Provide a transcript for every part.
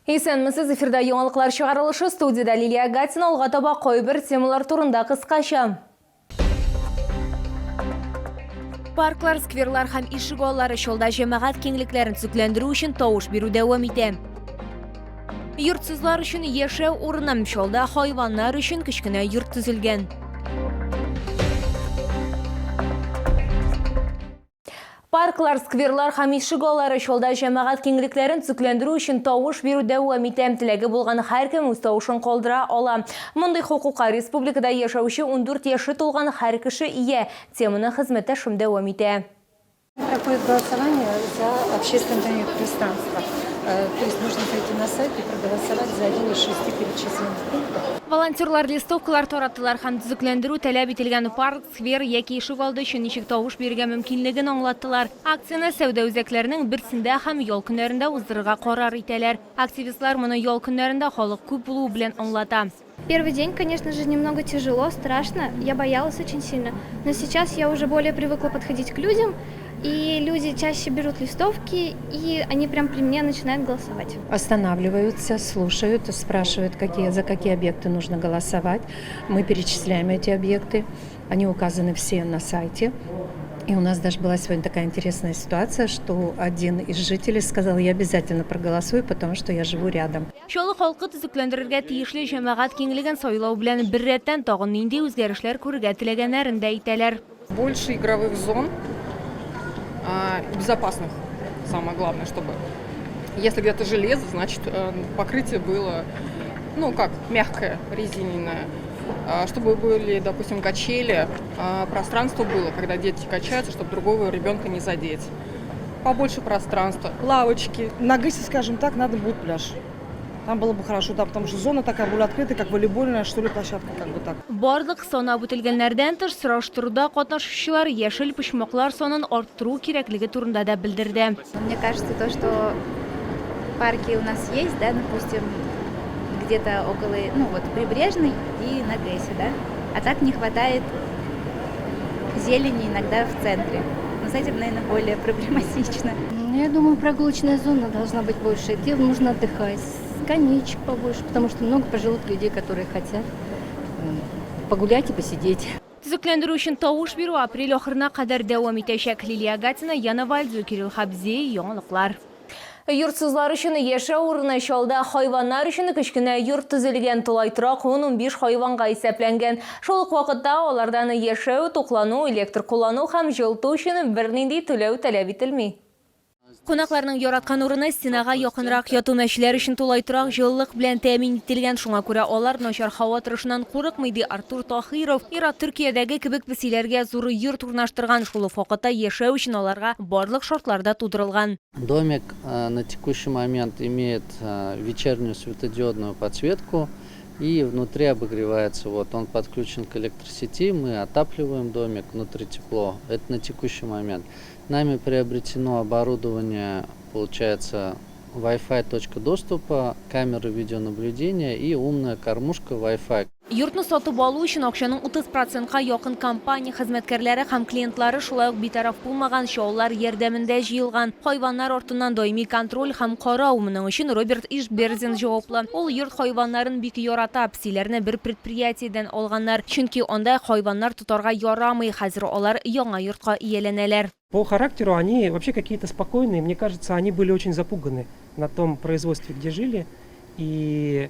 Исәнмесез, эфирда яңалыклар чыгарылышы, студияда Лилия Гатина, алга таба койбер темалар турында кыскача. Парклар, скверлар һәм ишек аллары чолда җәмәгать киңлекләрен төзекләндерү өчен тавыш бирү дәвам итә. Йортсызлар өчен яшәү урыны чолда хайваннар өчен кечкенә йорт төзелгән. Парклар, скверлар һәм ишек аллары чолда җәмәгать киңлекләрен төзекләндерү өчен тавыш бирү дәвам итә. Теләге булган һәркем үз тавышын калдыра ала. Мондый хукукка республикада яшәүче 14 яшы тулган һәр кеше ия. Теманы хезмәттәшем дәвам итә. Проходит голосование за общественное пространство. То есть нужно зайти на сайт и проголосовать за один из 6 перечисленных пунктов. Волонтерлар листовкалар таратылар һәм төзекләндерү таләп ителгән парк, сквер яки ишек алды өчен ничек тавыш бирергә мөмкинлеген аңлаттылар. Акцияны сәүдә үзәкләренең берсендә һәм ял көннәрендә уздырырга карар итәләр. Активистлар моны ял көннәрендә халык күп булу белән аңлата. Первый день, конечно же, немного тяжело, страшно. Я боялась очень сильно. Но сейчас я уже более привыкла подходить к людям. И люди чаще берут листовки, и они прям при мне начинают голосовать. Останавливаются, слушают, спрашивают, за какие объекты нужно голосовать. Мы перечисляем эти объекты. Они указаны все на сайте. И у нас даже была сегодня такая интересная ситуация, что один из жителей сказал: я обязательно проголосую, потому что я живу рядом. Шулы халкы төзекләндерергә тиешле җәмәгать киңлеген сайлау белән бер рәттән тагын нинди үзгәрешләр күрергә теләгәннәрен дә әйтәләр. Больше игровых зон, безопасных, самое главное, чтобы если где-то железо, значит покрытие было, мягкое, резиновое. Чтобы были, допустим, качели, пространство было, когда дети качаются, чтобы другого ребенка не задеть. Побольше пространства, лавочки. На ГЭСе, скажем так, надо будет пляж. Там было бы хорошо, да, потому что зона такая была открытая, как волейбольная, что ли, площадка, как бы так. Барлык санап үтелгәннәрдән тыш сораштыруда катнашучылар яшел почмаклар санын арттыру кирәклеге турында да белдерде. Мне кажется, то, что парки у нас есть, да, допустим, где-то около, прибрежной и на ГЭСе, да, а так не хватает зелени иногда в центре. Но с этим, наверное, более проблематично. Я думаю, прогулочная зона должна быть больше, где нужно отдыхать, скамеечек побольше, потому что много пожилых людей, которые хотят погулять и посидеть. Төзекләндерү өчен тавыш бирү апрель ахырына кадәр дәвам итәчәк. Лилия Гатина, Яна Вальдзу, Кирилл Хабзей, яңалыклар. Йортсызлар өчен яшәү урыны чалда хайваннар өчен кечкенә йорт төзелгән. Тулайтрак 10-15 хайванга исәпләнгән. Шул ук вакытта алардан яшәү, туклану, электр куллану һәм җылыту өчен бернинди түләү таләп ителми. Кунакларның яраткан урыны стенага якынрак яту мәчеләр өчен тулайтрак җылылык белән тәэмин ителгән. Шуңа күрә алар начар һава торышыннан курыкмый, ди Артур Тахиров. Ират Төркиядәге кебек песиләргә зур йорт урнаштырган. Шул ук вакытта яшәү өчен аларга барлык шартларда тудырылган. Домик на текущий момент имеет вечернюю светодиодную подсветку и внутри обогревается. Он подключен к электросети, мы отапливаем домик, внутри тепло. Это на текущий момент. Нами приобретено оборудование, получается, Wi-Fi точка доступа, камеры видеонаблюдения и умная кормушка Wi-Fi. Йортны сатып алу өчен акчаның 30%-ка якын компания хезмәткәрләре һәм клиентлары шулай ук битараф булмаган шоулар ярдәмендә җыелган. Хайваннар артыннан даими контроль һәм карау моның өчен Роберт Ишберзин җаваплы. Ул йорт хайваннарын бик ярата, псиләрне бер предприятиедән алганнар. Чөнки анда хайваннар тотарга ярамый, хәзер алар яңа йортка ияләнәләр. По характеру они вообще какие-то спокойные. Мне кажется, они были очень запуганы на том производстве, где жили. И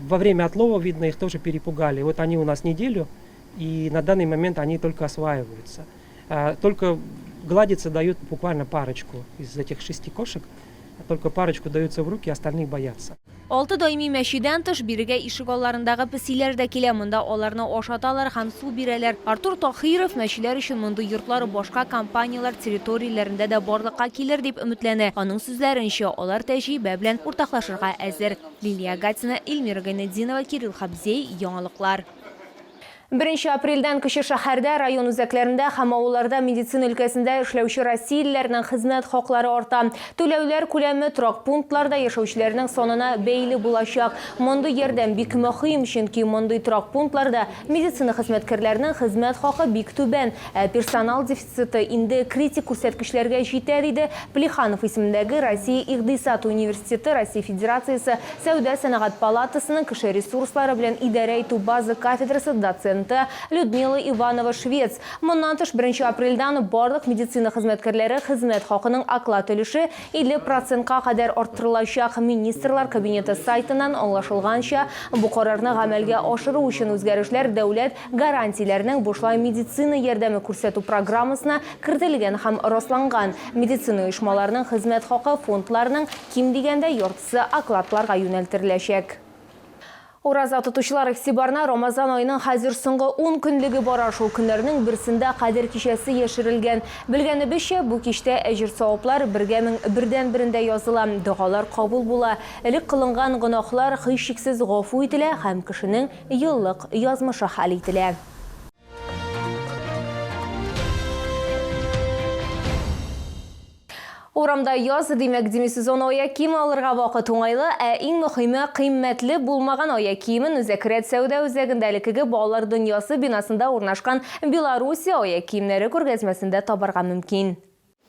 во время отлова, видно, их тоже перепугали. Вот они у нас неделю, и на данный момент они только осваиваются. Только гладиться дают буквально парочку из этих 6 кошек. Только парочку даются в руки, остальных боятся. 6 даими мәчедән тыш бирегә ишек алларындагы песиләр дә килә. Монда аларны ашаталар һәм су бирәләр. Артур Тахиров мәчеләр өчен мондый йортлар башка компаниялар территорияләрендә дә барлыкка килер дип өметләнә. Аның сүзләренчә, алар тәҗрибә белән уртаклашырга әзер. Лилия Гатина, Эльмира Гайнетдинова, Кирилл Хабзей, яңалыклар. 1 apreldan Kishi shaharda, rayon o'zaklarida ham ovullarda meditsina өлкәсендә эшләүче Россиялеләрнең хезмәт хаклары арта. Түләүләр күләме торак пунктларда яшәүчеләрнең сонына бәйле булачак. Мондый ярдәм бик мөһим, чөнки мондый торак пунктларда медицина хезмәткәрләренең хезмәт хакы бик түбән. Персонал дефициты инде критик күрсәткечләргә җитә диде Плеханов исемендәге Россия Икътисад университеты, Россия Федерациясе Сәүдә-сәнәгать палатасының кеше ресурслары белән идарә итү базы кафедрасы доценты Людмила Иванова-Швец. Моннан тыш 1 апрельдан барлык медицина хезмәткәрләре хезмәт хакының оклад өлеше 50%-ка кадәр арттырылачак. Министрлар кабинеты сайтыннан аңлашылганча, бу карарны гамәлгә ашыру өчен үзгәрешләр дәүләт гарантияләренең бушлай медицина ярдәме күрсәтү программасына кертелгән һәм расланган. Медицина оешмаларының хезмәт хакы фондларының ким дигәндә яртысы окладларга юнәлтерләчәк. Ураза тотучылар игътибарына Рамазан айының хәзер соңгы 10 көнлеге бара, шул көннәрнең берсендә Кадер кичәсе яшерелгән. Белгәнебезчә, бу кичтә әҗер-саваплар бердән-берендә языла, дугалар кабул була, элек кылынган гөнаһлар һичшиксез гафу ителә һәм кешенең еллык язмышы хәл ителә. Урамда яз димәк демисезон ая киеме алырга вакыт уңайлы, иң мөһиме кыйммәтле булмаган ая киемен Үзәкрәт сәүдә үзәгендәге балалар дөньясы бинасында урнашкан Белоруссия ая киемнәре күргәзмәсендә табарга мөмкин.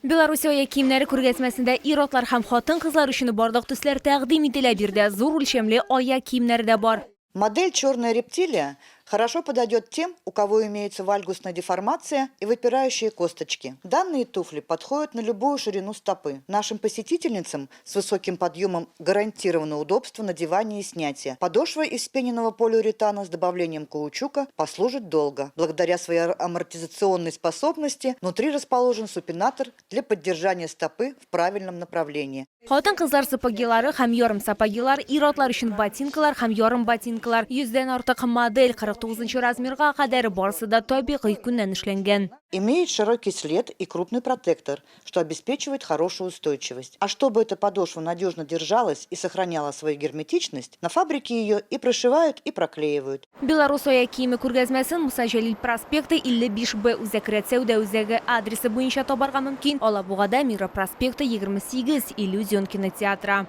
Белоруссия ая киемнәре күргәзмәсендә ир-атлар һәм хатын-кызлар өчен барлык төсләр тәкъдим ителә, бирдә зур үлчәмле ая киемнәре дә бар. Модель «Черная рептилия» хорошо подойдет тем, у кого имеется вальгусная деформация и выпирающие косточки. Данные туфли подходят на любую ширину стопы. Нашим посетительницам с высоким подъемом гарантировано удобство надевания и снятия. Подошва из вспененного полиуретана с добавлением каучука послужит долго. Благодаря своей амортизационной способности внутри расположен супинатор для поддержания стопы в правильном направлении. Хатын-кызлар сапогилары һәм ярым сапогилар, ир-атлар өчен ботинкалар һәм ярым ботинкалар, 100дән артык модель 49 размерга кадәр барысы да табигый күннән эшләнгән. Имеет широкий след и крупный протектор, что обеспечивает хорошую устойчивость. А чтобы эта подошва надежно держалась и сохраняла свою герметичность, на фабрике ее и прошивают, и проклеивают. Белорус ая киеме күргәзмәсен Муса Җәлил проспекты 55Б Үзәкрәт сәүдә үзәге адресы буенча табарга мөмкин. Алабугада Мира проспекты 28 Иллюзион кинотеатры.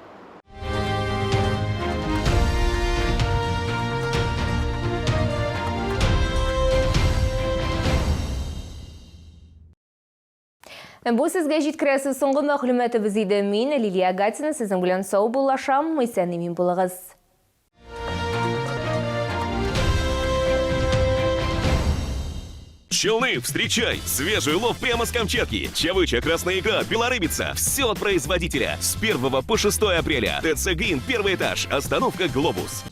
Бу сезгә җиткерәсе соңгы мәгълүматыбыз иде. Мин Лилия Гатина, сезнең белән сау булашам, исән-имин булыгыз. Челны, встречай! Свежий улов прямо с Камчатки. Чавыча, красная икра, белорыбица. Все от производителя. С 1 по 6 апреля. ТЦ «Грин», 1-й этаж. Остановка «Глобус».